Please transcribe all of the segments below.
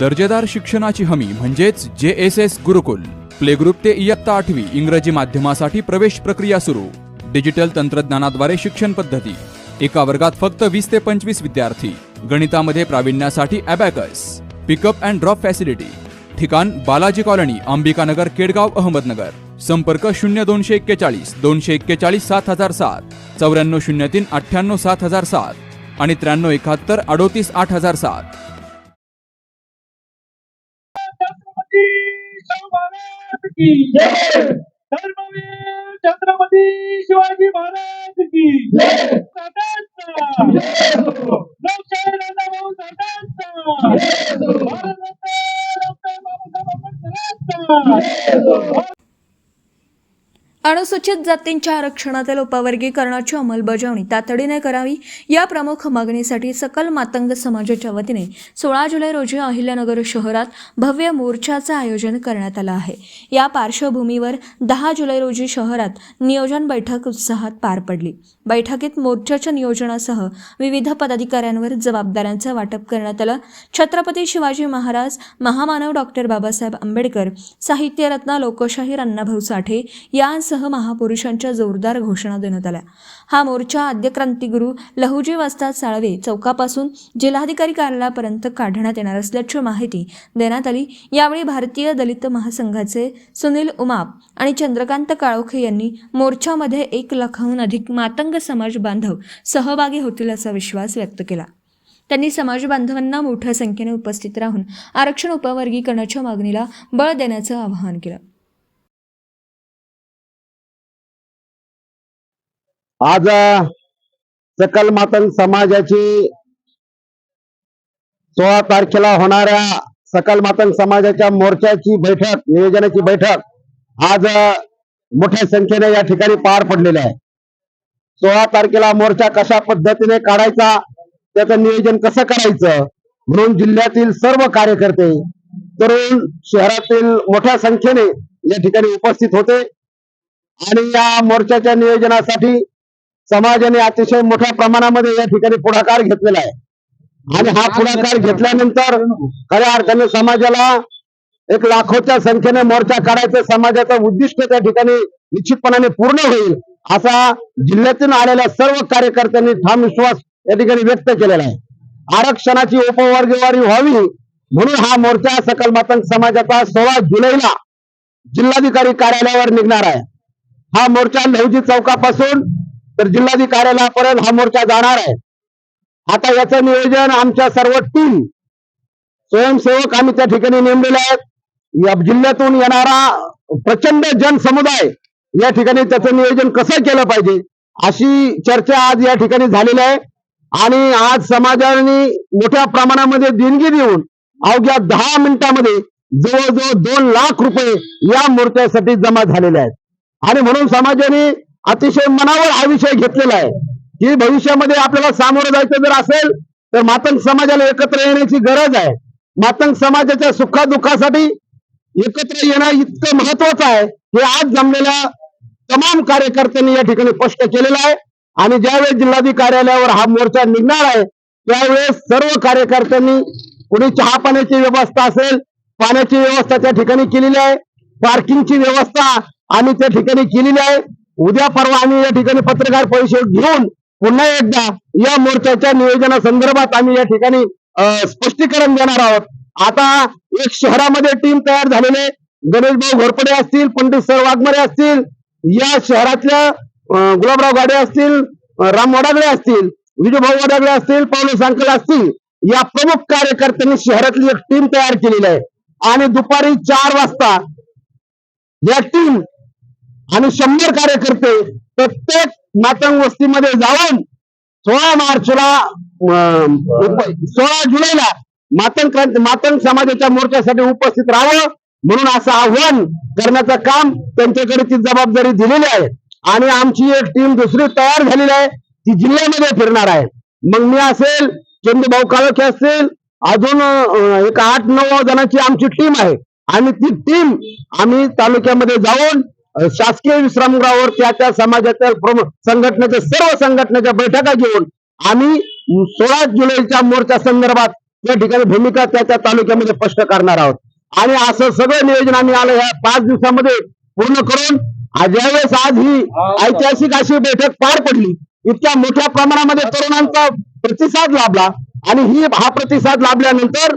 दर्जेदार शिक्षणाची हमी म्हणजेच JSS गुरुकुल. प्ले ग्रुप ते इयत्ता 8वी इंग्रजी माध्यमासाठी प्रवेश प्रक्रिया सुरू. डिजिटल तंत्रज्ञानाद्वारे शिक्षण पद्धती. एका वर्गात फक्त 20 ते 25 विद्यार्थी. गणितामध्ये प्रावीण्यासाठी abacus. Pickup and drop facility. ठिकाण बालाजी कॉलनी, अंबिकानगर, केडगाव, अहमदनगर. संपर्क 0241 241 7007, 9403 98 7007 आणि 9371 38 8007. धर्मवीर छत्रपती शिवाजी महाराज की लोकशाही राजाभाऊ साहेबांचा, भारतरत्न डॉक्टर बाबासाहेब आंबेडकरांचा. अनुसूचित जातींच्या आरक्षणातील उपवर्गीकरणाची अंमलबजावणी तातडीने करावी या प्रमुख मागणीसाठी सकल मातंग समाजाच्या वतीने 16 जुलै रोजी अहिल्यानगर शहरात भव्य मोर्चाचं आयोजन करण्यात आलं आहे. या पार्श्वभूमीवर 10 जुलै रोजी शहरात नियोजन बैठक उत्साहात पार पडली. बैठकीत मोर्चाच्या नियोजनासह विविध पदाधिकाऱ्यांवर जबाबदाऱ्यांचं वाटप करण्यात आलं. छत्रपती शिवाजी महाराज, महामानव डॉक्टर बाबासाहेब आंबेडकर, साहित्यरत्न लोकशाहीर अण्णाभाऊ साठे यांसह महापुरुषांच्या जोरदार घोषणा देण्यात आल्या. हा मोर्चा आद्य क्रांतिगुरू लहुजी वस्ताद साळवे चौकापासून जिल्हाधिकारी कार्यालयापर्यंत काढण्यात येणार असल्याची माहिती देण्यात आली. यावेळी भारतीय दलित महासंघाचे सुनील उमाप आणि चंद्रकांत काळोखे यांनी मोर्चामध्ये 1 लाखाहून अधिक मातंग समाज बांधव सहभागी होतील असा विश्वास व्यक्त केला. त्यांनी समाज बांधवांना मोठ्या संख्येने उपस्थित राहून आरक्षण उपवर्गीकरणाच्या मागणीला बळ देण्याचं आवाहन केलं. आज सकल मातंग समाजाची 16 तारखेला होणाऱ्या सकल मातंग समाजाच्या मोर्चाची बैठक, नियोजनाची बैठक आज मोठ्या संख्येने या ठिकाणी पार पडलेली आहे. 16 तारखेला मोर्चा कशा पद्धतीने काढायचा, त्याचं नियोजन कसं करायचं म्हणून जिल्ह्यातील सर्व कार्यकर्ते, तरुण शहरातील मोठ्या संख्येने या ठिकाणी उपस्थित होते आणि या मोर्चाच्या नियोजनासाठी समाजाने अतिशय मोठ्या प्रमाणामध्ये या ठिकाणी पुढाकार घेतलेला आहे. आणि हा पुढाकार घेतल्यानंतर खऱ्या अर्थाने समाजाला 1 लाखोच्या संख्येने मोर्चा काढायचं समाजाचं उद्दिष्ट त्या ठिकाणी निश्चितपणाने पूर्ण होईल असा जिल्ह्यातून आलेल्या सर्व कार्यकर्त्यांनी ठाम विश्वास या ठिकाणी व्यक्त केलेला आहे. आरक्षणाची उपवर्गवारी व्हावी म्हणून हा मोर्चा सकल मातंग समाजाचा 16 जुलैला जिल्हाधिकारी कार्यालयावर निघणार आहे. हा मोर्चा लहुजी चौकापासून तर जिल्हाधिकारी कार्यालयापर्यंत हा मोर्चा जाणार आहे. आता याचं नियोजन आमच्या सर्व टीम स्वयंसेवक आम्ही त्या ठिकाणी नेमलेले आहेत. या जिल्ह्यातून येणारा प्रचंड जनसमुदाय या ठिकाणी त्याचं नियोजन कसं केलं पाहिजे अशी चर्चा आज या ठिकाणी झालेली आहे. आणि आज समाजाने मोठ्या प्रमाणामध्ये देणगी देऊन अवघ्या 10 मिनिटांमध्ये जवळजवळ 2 लाख रुपये या मोर्चासाठी जमा झालेले आहेत. आणि म्हणून समाजाने अतिशय मनावर हा विषय घेतलेला आहे की भविष्यामध्ये आपल्याला सामोरं जायचं जर असेल तर मातंग समाजाला एकत्र येण्याची गरज आहे. मातंग समाजाच्या सुखादुःखासाठी एकत्र येणं इतकं महत्वाचं आहे हे आज जमलेल्या तमाम कार्यकर्त्यांनी या ठिकाणी स्पष्ट केलेलं आहे. आणि ज्यावेळेस जिल्हाधिकारी कार्यालयावर हा मोर्चा निघणार आहे त्यावेळेस सर्व कार्यकर्त्यांनी कुणी चहा पाण्याची व्यवस्था असेल, पाण्याची व्यवस्था त्या ठिकाणी केलेली आहे, पार्किंगची व्यवस्था आम्ही त्या ठिकाणी केलेली आहे. उद्या परवा आम्ही या ठिकाणी पत्रकार परिषद घेऊन पुन्हा एकदा या मोर्चाच्या नियोजनासंदर्भात आम्ही या ठिकाणी स्पष्टीकरण देणार आहोत. आता एक शहरामध्ये टीम तयार झालेले गणेशभाऊ घोरपडे असतील, पंडित सर वाघमारे असतील, या शहरातल्या गुलाबराव गाडे असतील, राम वडागळे असतील, विजयभाऊ वडागळे असतील, पावलो सांकल असतील, या प्रमुख कार्यकर्त्यांनी शहरातली एक टीम तयार केलेली आहे. आणि दुपारी 4 वाजता या टीम आणि 100 कार्यकर्ते प्रत्येक मातंग वस्तीमध्ये जाऊन 16 जुलैला मातंग समाजाच्या मोर्चासाठी उपस्थित राहावं म्हणून असं आव्हान करण्याचं काम त्यांच्याकडे ती जबाबदारी दिलेली आहे. आणि आमची एक टीम दुसरी तयार झालेली आहे, ती जिल्ह्यामध्ये फिरणार आहे. मग मी असेल, चंदूभाऊ काळोखे असतील, अजून एक 8-9 जणांची आमची टीम आहे. आणि ती टीम आम्ही तालुक्यामध्ये जाऊन शासकीय विश्रामगृहावर त्या समाजाच्या प्रमुख संघटनेच्या सर्व संघटनेच्या बैठका घेऊन आम्ही 16 जुलैच्या मोर्चा संदर्भात त्या ठिकाणी भूमिका त्या तालुक्यामध्ये स्पष्ट करणार आहोत. आणि असं सगळं नियोजन आम्ही आलं ह्या 5 दिवसामध्ये पूर्ण करून ज्यावेळेस आज ही ऐतिहासिक अशी बैठक पार पडली, इतक्या मोठ्या प्रमाणामध्ये तरुणांचा प्रतिसाद लाभला आणि हा प्रतिसाद लाभल्यानंतर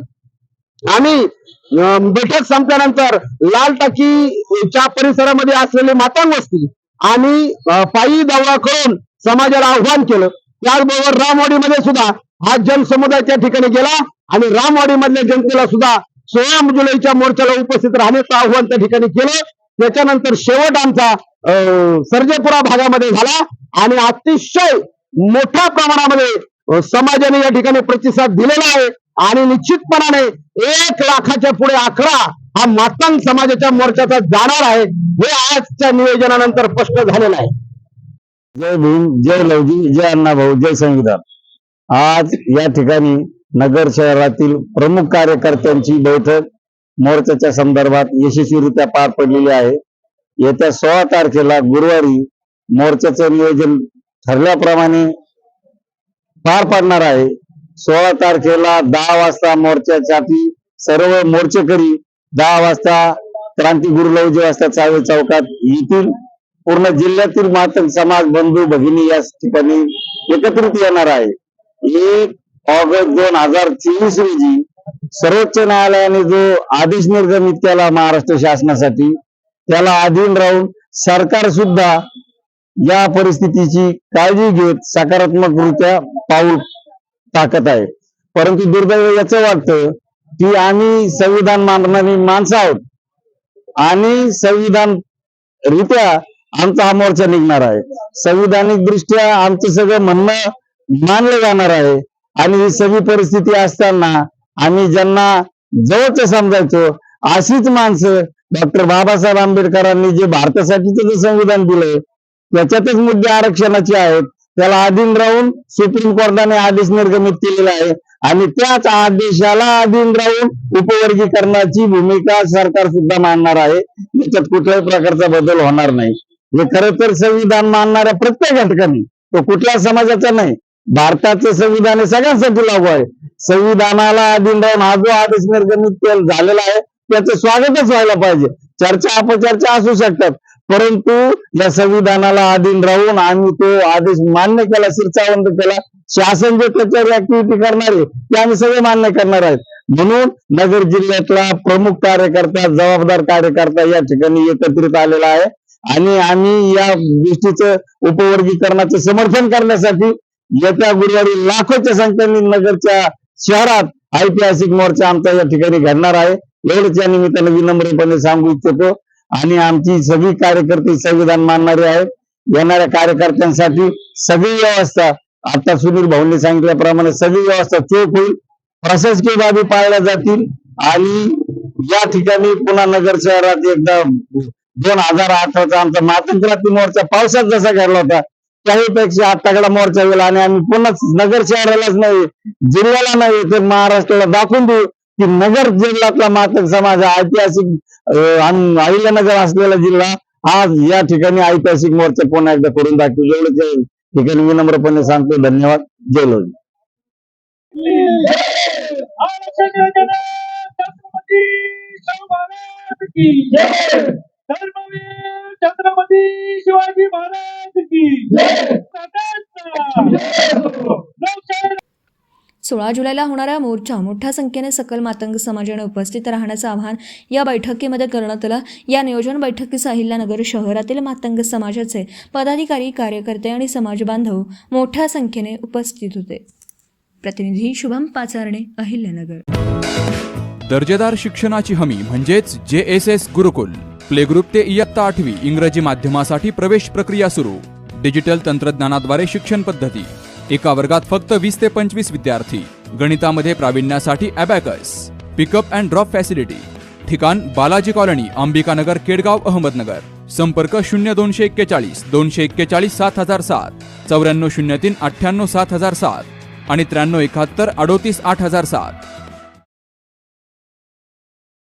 आम्ही बैठक संपल्यानंतर लाल टाकीच्या परिसरामध्ये असलेले मातंग वस्ती आणि पायी दौरा करून समाजाला आव्हान केलं. त्याचबरोबर रामवाडीमध्ये सुद्धा हा जनसमुदाय त्या ठिकाणी गेला आणि रामवाडी मधल्या जनतेला सुद्धा 16 जुलैच्या मोर्चाला उपस्थित राहण्याचं आव्हान त्या ठिकाणी केलं. त्याच्यानंतर शेवट आमचा सर्जेपुरा भागामध्ये झाला आणि अतिशय मोठ्या प्रमाणामध्ये समाजाने या ठिकाणी प्रतिसाद दिलेला आहे आणि निश्चितपणाने 1 लाखाच्या पुढे आकडा हा मातंग समाजाच्या मोर्चाचा जाणार आहे, हे आजच्या नियोजनानंतर स्पष्ट झालेलं आहे. जय भीम, जय लवजी, जय अण्णाभाऊ, जय संविधान. आज या ठिकाणी नगर शहरातील प्रमुख कार्यकर्त्यांची बैठक मोर्चाच्या संदर्भात यशस्वीरित्या पार पडलेली आहे. येत्या 16 तारखेला गुरुवारी मोर्चाचं नियोजन ठरल्याप्रमाणे पार पडणार आहे. 16 तारखेला 10 वाजता मोर्चासाठी सर्व मोर्चेकरी 10 वाजता क्रांतीगुरु लवजी वाजता चावे चौकात येतील. पूर्ण जिल्ह्यातील मातंग समाज बंधू भगिनी या ठिकाणी एकत्रित येणार आहे. 1 ऑगस्ट 2024 रोजी सर्वोच्च न्यायालयाने जो आदेश निर्गमित केला महाराष्ट्र शासनासाठी, त्याला अधीन राहून सरकार सुद्धा या परिस्थितीची काळजी घेत सकारात्मकरित्या पाऊल टाकत आहे. परंतु दुर्दैव याचं वाटतं की आम्ही संविधान मानणारी माणसं आहोत आणि संविधान रित्या आमचा हा मोर्चा निघणार आहे. संविधानिक दृष्ट्या आमचं सगळं म्हणणं मानलं जाणार आहे आणि ही सगळी परिस्थिती असताना आम्ही ज्यांना जवळच समजायचो अशीच माणसं डॉक्टर बाबासाहेब आंबेडकरांनी जे भारतासाठीचं जे संविधान दिलंय त्याच्यातच मुद्दे आरक्षणाचे आहेत, त्याला अधीन राहून सुप्रीम कोर्टाने आदेश निर्गमित केलेला आहे आणि त्याच आदेशाला अधीन राहून उपवर्गीकरणाची भूमिका सरकार सुद्धा मानणार आहे. याच्यात कुठल्याही प्रकारचा बदल होणार नाही. हे खरं तर संविधान मानणाऱ्या प्रत्येक घटकाने, तो कुठल्या समाजाचा नाही, भारताचं संविधान हे सगळ्यांसाठी लागू आहे. संविधानाला अधीन राहून हा जो आदेश निर्गमित झालेला आहे त्याचं स्वागतच व्हायला पाहिजे. चर्चा अपचर्चा असू शकतात, परंतु या संविधानाला अधीन राहून आम्ही तो आदेश मान्य केला, शिरसावंत केला. शासन जे त्याच्यावर ऍक्टिव्हिटी करणार आहे ते आम्ही सगळे मान्य करणार आहेत. म्हणून नगर जिल्ह्यातला प्रमुख कार्यकर्ता, जबाबदार कार्यकर्ता या ठिकाणी एकत्रित आलेला आहे आणि आम्ही या गोष्टीचं उपवर्गीकरणाचं समर्थन करण्यासाठी येत्या गुरुवारी लाखोच्या संख्येने नगरच्या शहरात ऐतिहासिक मोर्चा आमचा या ठिकाणी घडणार आहे. एवढंच या निमित्ताने विनम्रपणे सांगू इच्छितो. आणि आमची सगळी कार्यकर्ते संविधान मानणारे आहेत. येणाऱ्या कार्यकर्त्यांसाठी सगळी व्यवस्था, आता सुनील भाऊंनी सांगितल्याप्रमाणे सगळी व्यवस्था चोख होईल, प्रशासकीय बाबी पाळल्या जातील आणि या ठिकाणी पुन्हा नगर शहरात एकदा 2018चा आमचा मातंग क्रांती मोर्चा पावसात जसा घडला होता त्याहीपेक्षा तगडा मोर्चा होईल आणि आम्ही पुन्हा नगर शहरालाच नाही, जिल्ह्याला नाही तर महाराष्ट्राला दाखवून देऊ की नगर जिल्ह्यातला मातंग समाज हा ऐतिहासिक अहिल्यानगर असलेला जिल्हा आज या ठिकाणी ऐतिहासिक मोर्चा पुन्हा एकदा करून दाखवू. एवढंच ठिकाणी विनम्रपणे सांगतो. धन्यवाद. जय लोक. आरक्षण योजना छत्रपती शाहू महाराज की जय. धर्मवीर छत्रपती शिवाजी महाराज की जय. 16 जुलैला होणारा मोर्चा मोठ्या संख्येने सकल मातंग समाजाने उपस्थित राहण्याचं आवाहन या बैठकीमध्ये करण्यात आलं. या नियोजन बैठकीस अहिल्यानगर शहरातील मातंग समाजाचे पदाधिकारी, कार्यकर्ते आणि समाज बांधव मोठ्या संख्येने उपस्थित होते. प्रतिनिधी शुभम पाचारणे, अहिल्यानगर. दर्जेदार शिक्षणाची हमी म्हणजेच JSS गुरुकुल. प्ले ग्रुप ते इयत्ता 8वी इंग्रजी माध्यमासाठी प्रवेश प्रक्रिया सुरू. डिजिटल तंत्रज्ञानाद्वारे शिक्षण पद्धती. एका वर्गात फक्त 20 ते 25 विद्यार्थी. गणितामध्ये प्रावीण्यासाठी abacus. Pickup and drop facility. ठिकाण बालाजी कॉलनी, अंबिकानगर, केडगाव, अहमदनगर. संपर्क 0241 241 7007, 9403 98 7007 आणि 9371 38 8007.